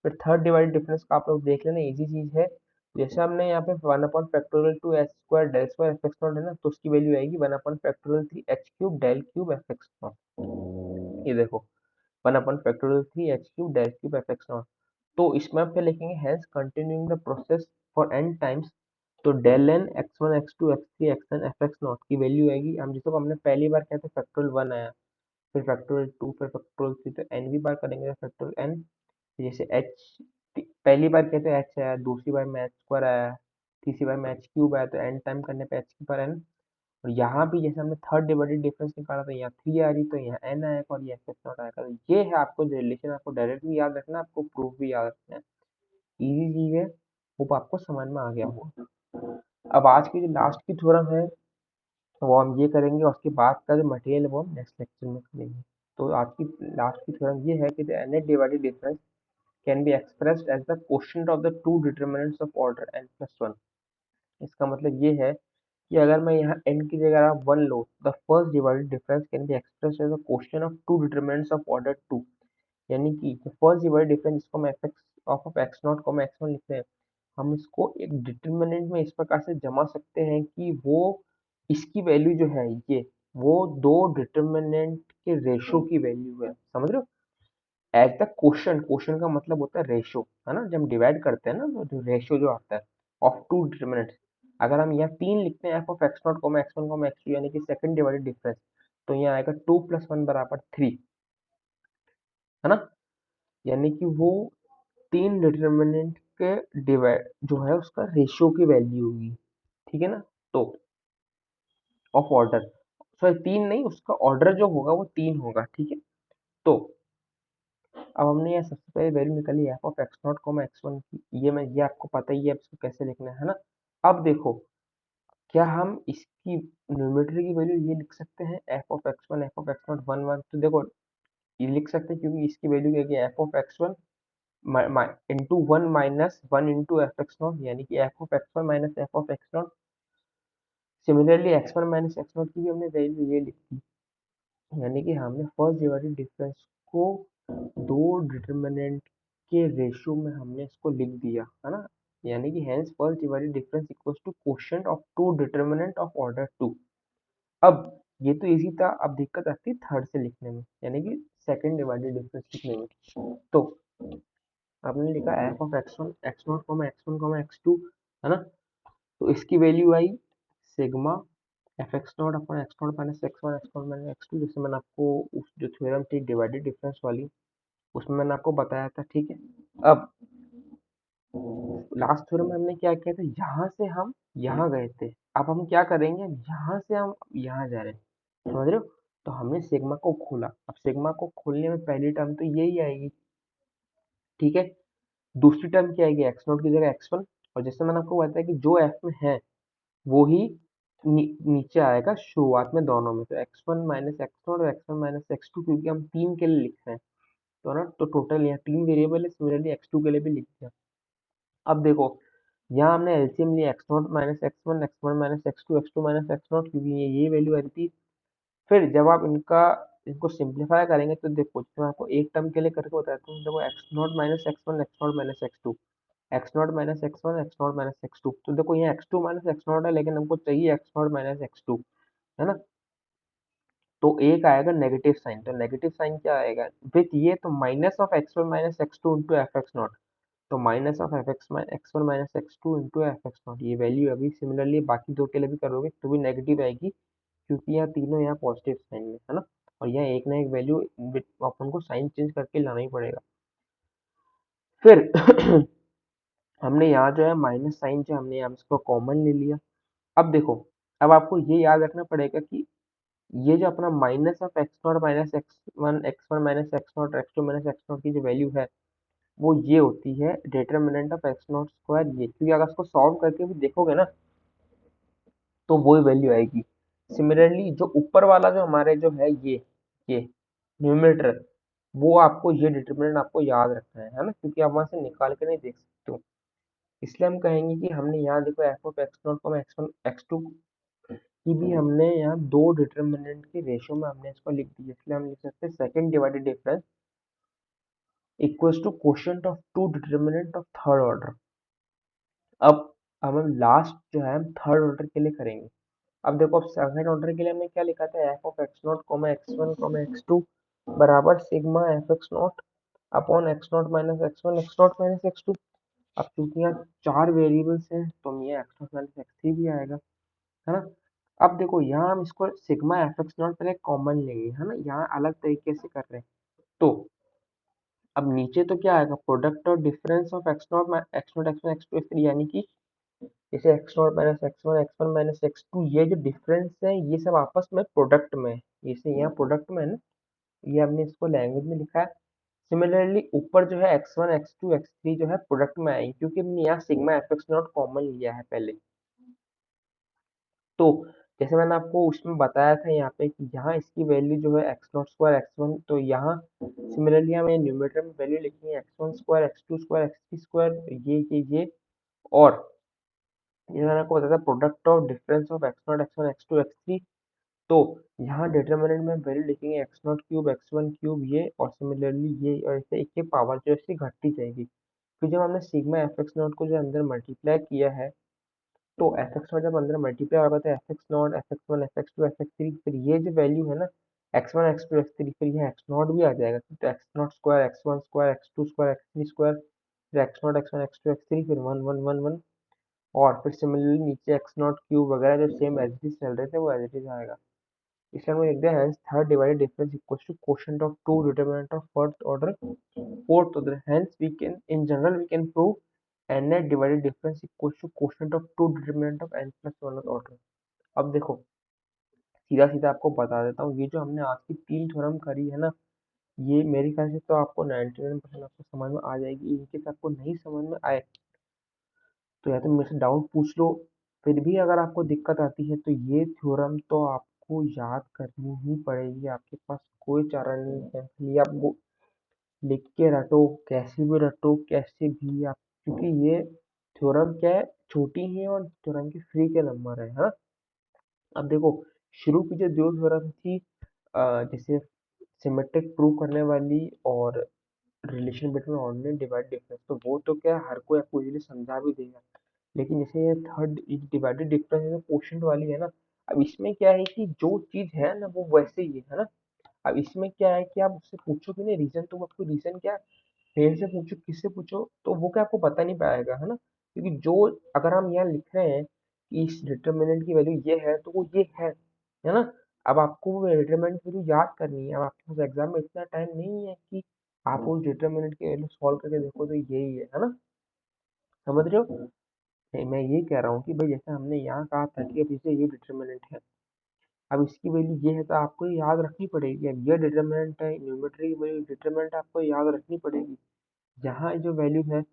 A: फिर थर्ड डिवाइडेड डिफरेंस का आप लोग देख लेना, इजी चीज है। जैसे हमने यहाँ पे one upon factorial two h square del square F x naught है ना, तो उसकी वैल्यू आएगी one upon factorial three h cube del cube f x naught. ये देखो, one upon factorial three h cube del cube f x naught. तो इसमें हम क्या लिखेंगे, hence continuing the process for n times, तो del n x one x two x three x n f x naught की value आएगी, हम जिसको हमने पहली बार कहते हैं फैक्टोरियल वन आया, फिर फैक्टोरियल टू, फिर फैक्टोरियल थ्री, तो एन भी बार करेंगे फैक्टोरियल एन। जैसे एच, पहली बार कहते हैं एच आया, दूसरी बार में एच स्क्वायर आया, तीसरी बार में एच क्यूब आया, तो एन टाइम करने पे एच की पर एन। और यहाँ भी जैसे हमने थर्ड डिवाइडेड डिफरेंस निकाला, तो यहाँ थ्री आ रही, तो यहाँ एन आएगा और ये एफ एक्स नॉट आएगा। तो ये है आपको जो रिलेशन, आपको डायरेक्ट भी याद रखना है, आपको प्रूफ भी याद रखना है। इजी चीज है, होप आपको समझ में आ गया होगा। अब आज की जो लास्ट की थ्योरम है, वो हम ये करेंगे, और उसके बाद का जो मटेरियल है वो हम नेक्स्ट लेक्चर में करेंगे। तो आज की लास्ट की थ्योरम ये है कि the net divided difference can be expressed as the quotient of the two determinants of order n plus 1। इसका मतलब ये है कि अगर मैं यहाँ n की जगह आप 1 लो, the first divided difference can be expressed as a quotient of two determinants of order 2। यानी कि the first divided difference, जिसको हम fx of x नॉट को x वन लिखते हैं, हम इसको एक डिटर्मिनेंट में इस प्रकार से जमा सकते हैं कि वो इसकी वैल्यू जो है, वो दो डिटर्मिनेंट के रेशो की वैल्यू है, समझ रहे हो? एज द क्वेश्चन, क्वेश्चन का मतलब होता है रेशो, है ना? जब हम डिवाइड करते हैं ना तो रेशो जो आता है ऑफ टू डिटर्मिनेंट्स, अगर हम यहाँ 3 लिखते हैं f of x naught x one x two यानी कि सेकंड डिवाइडेड डिफरेंस, तो यहाँ आएगा 2 + 1 = 3, है ना? यानी कि वो 3 डिटर्मिनेंट के डिवाइड जो है उसका रेशियो की वैल्यू होगी, ठीक है ना? तो ऑफ ऑर्डर, सॉरी 3 नहीं, उसका ऑर्डर जो होगा वो 3 होगा, ठीक है? तो अब हमने यहाँ सबसे पहले वैल्यू निकाली F of x naught x one की, ये आपको पता ही है अब इसको कैसे लिखना है ना? अब देखो, क्या हम इसकी न्यूमेरेटर की वैल्यू ये लिख सकते हैं f of x one f of x not one one, तो देखो ये लिख सकते हैं क्योंकि इसकी वैल्यू क्या है F of x one into one minus one into f x not, यानी कि F of x one minus F of x naught. Similarly x one minus x naught की भी हमने वैल्यू ये लिखी, यानी कि हमने फर्स्ट डिवाइडेड डिफरेंस को दो डिटर्मिनेंट के रेशियो में हमने इसको लिख दिया, है ना? यानी कि hence first divided difference equals to quotient of two determinant of order 2। अब ये तो इजी था, अब दिक्कत आती है थर्ड से लिखने में, यानी कि सेकंड डिवाइडेड डिफरेंस लिखने में। तो आपने लिखा f of x naught x one x two, है ना? तो इसकी value i sigma F x naught upon x naught minus x one x naught minus x two, जैसे मैंने आपको उस जो थ्योरम थी डिवाइडेड डिफरेंस वाली उसमें मैंने आपको बताया था, ठीक है? अब लास्ट थ्योरम में हमने क्या किया था, यहाँ से हम यहाँ गए थे, अब हम क्या करेंगे, यहाँ से हम यहाँ जा रहे हैं, समझ रहे हो? तो हमने सिग्मा को खोला, अब सिग्मा को खोलने में पहली टर्म तो यही आएगी, ठीक है? दूसरी टर्म क्या आएगी, एक्स नॉट की जगह एक्स वन, और जैसे मैंने आपको बताया कि जो एफ में है वो ही नीचे आएगा शुरुआत में दोनों में, तो x one minus x naught और x one minus x two, क्योंकि हम तीन के लिए लिख रहे हैं तो ना, तो टोटल यहाँ तीन वेरिएबल है, सिमिलरली एक्स टू के लिए भी लिख दिया। अब देखो, यहाँ हमने एलसीएम लिया x naught minus x one minus x two minus x naught, क्योंकि ये वैल्यू आ रही थी। फिर जब आप इनको सिंप्लीफाई करेंगे तो देखो, मैं आपको एक टर्म के लिए करके बताता हूँ, देखो x naught minus x one x naught minus x two, x naught minus x one x naught minus x two, तो देखो यहाँ x two minus x naught है लेकिन हमको चाहिए x naught minus x two, है ना? तो एक आएगा नेगेटिव साइन, तो नेगेटिव साइन क्या आएगा विथ ये, तो minus of x one minus x two into f x naught, तो minus of x one minus x two into f x naught, ये वैल्यू अभी सिमिलरली बाकी दो के लिए भी करोगे तो भी नेगेटिव आएगी, क्योंकि यहाँ तीनों यहाँ पॉजिटिव साइन में, है ना? और यहाँ एक ना एक वैल्यू अपन को साइन चेंज करके लाना ही पड़ेगा। फिर हमने यहाँ जो है माइनस साइन जो हमने यहाँ इसको कॉमन ले लिया। अब देखो, अब आपको ये याद रखना पड़ेगा कि ये जो अपना minus of x one minus x naught x two minus x naught की जो वैल्यू है वो ये होती है determinant of x naught square, ये क्योंकि अगर इसको सॉल्व करके भी देखोगे ना तो वही वैल्यू आएगी। सिमिलरली जो ऊपर वाला जो हमारे जो है ये न्यूमरेटर, वो आपको ये डिटर्मिनेंट आपको याद रखना है ना, क्योंकि आप वहां से निकाल के नहीं देख सकते हो। इसलिए हम कहेंगे कि हमने यहाँ देखो f of x naught x one x two की भी हमने यहाँ दो डिटर्मिनेंट के रेशियो में हमने इसको लिख दिया, इसलिए हम लिख सकते हैं second divided difference equals to quotient of two determinant of third order. अब हम लास्ट जो है हम थर्ड ऑर्डर के लिए करेंगे। अब देखो, अब सेकंड ऑर्डर के लिए हमने क्या लिखा था, F of x naught x one x two बराबर sigma F x naught upon x naught minus x two. अब चूंकि यहाँ चार वेरिएबल्स हैं तो हम ये x naught minus x three भी आएगा, है ना? अब देखो, यहाँ हम इसको सिग्मा एफ एक्स नॉट पहले कॉमन लेंगे, है ना? यहाँ अलग तरीके से कर रहे हैं, तो अब नीचे तो क्या आएगा, प्रोडक्ट और difference of x naught x one x two x three, यानी कि जैसे x naught minus x one minus x two, ये जो डिफरेंस है ये सब आपस में प्रोडक्ट में है, जैसे यहाँ प्रोडक्ट में है ना, ये हमने इसको लैंग्वेज में लिखा है। सिमिलरली ऊपर जो है x one x two x three जो है प्रोडक्ट में आएंगे, क्योंकि हमने यहाँ sigma F x naught common लिया है पहले। तो जैसे मैंने आपको उसमें बताया था यहाँ पे कि यहाँ इसकी वैल्यू जो है x naught square x one, तो यहाँ सिमिलरली हमें न्यूमरेटर में वैल्यू लिखनी है x one square x two square x three square, ये और ये मैंने आपको बताया था product of difference of x one x two x three. तो यहाँ डिटर्मिनेंट में वैल्यू लिखेंगे x naught cube x one cube ये, और सिमिलरली ये, और ऐसे एक के पावर जो इसकी घटती जाएगी। फिर जब हमने सिग्मा एफ एक्स नॉट को जो अंदर मल्टीप्लाई किया है तो एफ एक्स नॉट जब अंदर मल्टीप्लाई होगा तो f x naught, f x one, f x two, f x three, फिर ये जो वैल्यू है ना x one, x two, x three, फिर ये एक्स नॉट भी आ जाएगा, तो x naught square, x one square, x two square, x three square, फिर x naught, x one, x two, x three, फिर वन वन वन वन, और फिर सिमिलरली नीचे एक्स नॉट क्यूब वगैरह जो सेम एज इट इज चल रहे थे वो एज इट इज आएगा। इसलिए हम लिखते हैं third divided difference equals to quotient of two determinant of first order fourth order, hence we can in general we can prove n net divided difference equals to quotient of two determinant of n plus one order. अब देखो सीधा सीधा आपको बता देता हूँ, ये जो हमने आज की तीन थ्योरम करी है ना, ये मेरे ख्याल से तो आपको 99% आपको समझ में आ जाएगी। इनकेस आपको नहीं समझ में आए तो या तो मेरे से डाउट पूछ लो, फिर भी अगर आपको दिक्कत आती है तो ये थ्योरम तो आपको याद करनी ही पड़ेगी, आपके पास कोई चारा नहीं है। ये आप लिख के रटो, कैसे भी रटो, कैसे भी आप, क्योंकि ये थ्योरम क्या है, छोटी ही है और थ्योरम की फ्री के नंबर है, हाँ। अब देखो शुरू की जो दो थ्योरम थी, जैसे सिमेट्रिक प्रूव करने वाली और relation between ordinary divide difference, तो वो तो क्या है, हर कोई आपको इजीली समझा भी देगा। लेकिन जैसे ये थर्ड डिवाइडेड डिफरेंस है, क्वेश्चन वाली है ना, अब इसमें क्या है कि जो चीज है ना वो वैसे ही है ना। अब इसमें क्या है कि आप उससे पूछोगे नहीं रीजन, तो वो आपको रीजन क्या, पेड़ से पूछो, किससे पूछो, तो वो क्या आपको पता नहीं पाएगा, है ना। क्योंकि जो अगर हम यहाँ लिख रहे हैं कि इस डिटरमिनेंट की वैल्यू ये है तो वो ये है ना। अब आपको वो डिटरमिनेंट की वैल्यू याद करनी है, अब आपके पास एग्जाम में इतना टाइम नहीं है कि आप उस डिटरमिनेंट की वैल्यू सॉल्व करके देखो तो यही है ना। समझ रहे हो। नहीं, मैं ये कह रहा हूँ कि भाई जैसे हमने यहाँ कहा था कि अब इसे ये डिटरमिनेंट है, अब इसकी वैल्यू ये है तो आपको ये याद रखनी पड़ेगी। अब ये डिटरमिनेंट है, न्यूमेटरी की वैल्यू डिटरमिनेंट आपको याद रखनी पड़ेगी। यहाँ जो वैल्यू है,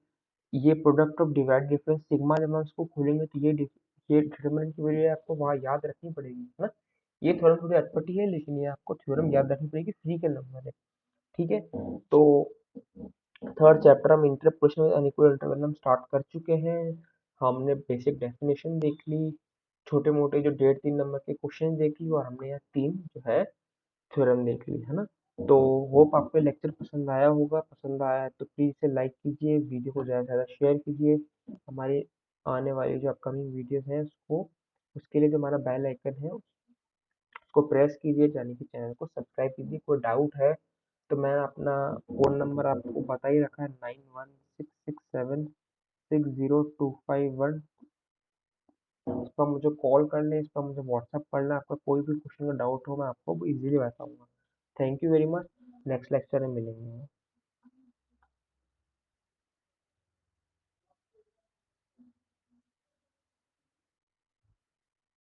A: ये product of divide difference sigma, जब हम इसको खोलेंगे तो ये डिटरमिनेंट की वैल्यू आपको वहाँ याद रखनी पड़ेगी, है ना। ये थ्योरम थोड़ी अटपटी है लेकिन ये आपको थ्योरम याद रखनी पड़ेगी, फ्री के नंबर है, ठीक है। तो थर्ड चैप्टर हम इंटरपोलेशन विद अनइक्वल इंटरवल हम स्टार्ट कर चुके हैं। हमने बेसिक डेफिनेशन देख ली, छोटे मोटे जो 1.5-3 नंबर के क्वेश्चन देख ली, और हमने यहाँ तीन जो है थ्योरम देख ली, है ना। तो होप आपको लेक्चर पसंद आया होगा, पसंद आया है तो प्लीज़ इसे लाइक कीजिए, वीडियो को ज़्यादा से ज़्यादा शेयर कीजिए। हमारे आने वाली जो अपकमिंग वीडियोस हैं उसको, उसके लिए जो हमारा बेल आइकन है उसको प्रेस कीजिए, यानी कि चैनल को सब्सक्राइब कीजिए। कोई डाउट है तो मैं अपना फ़ोन नंबर आपको बता ही रखा है, 9166760251। इस पर मुझे कॉल कर लें, इस पर मुझे व्हाट्सअप करना, आपका कोई भी क्वेश्चन का डाउट हो मैं आपको इजीली बताऊंगा। Thank you very much, next lecture में मिलेंगे।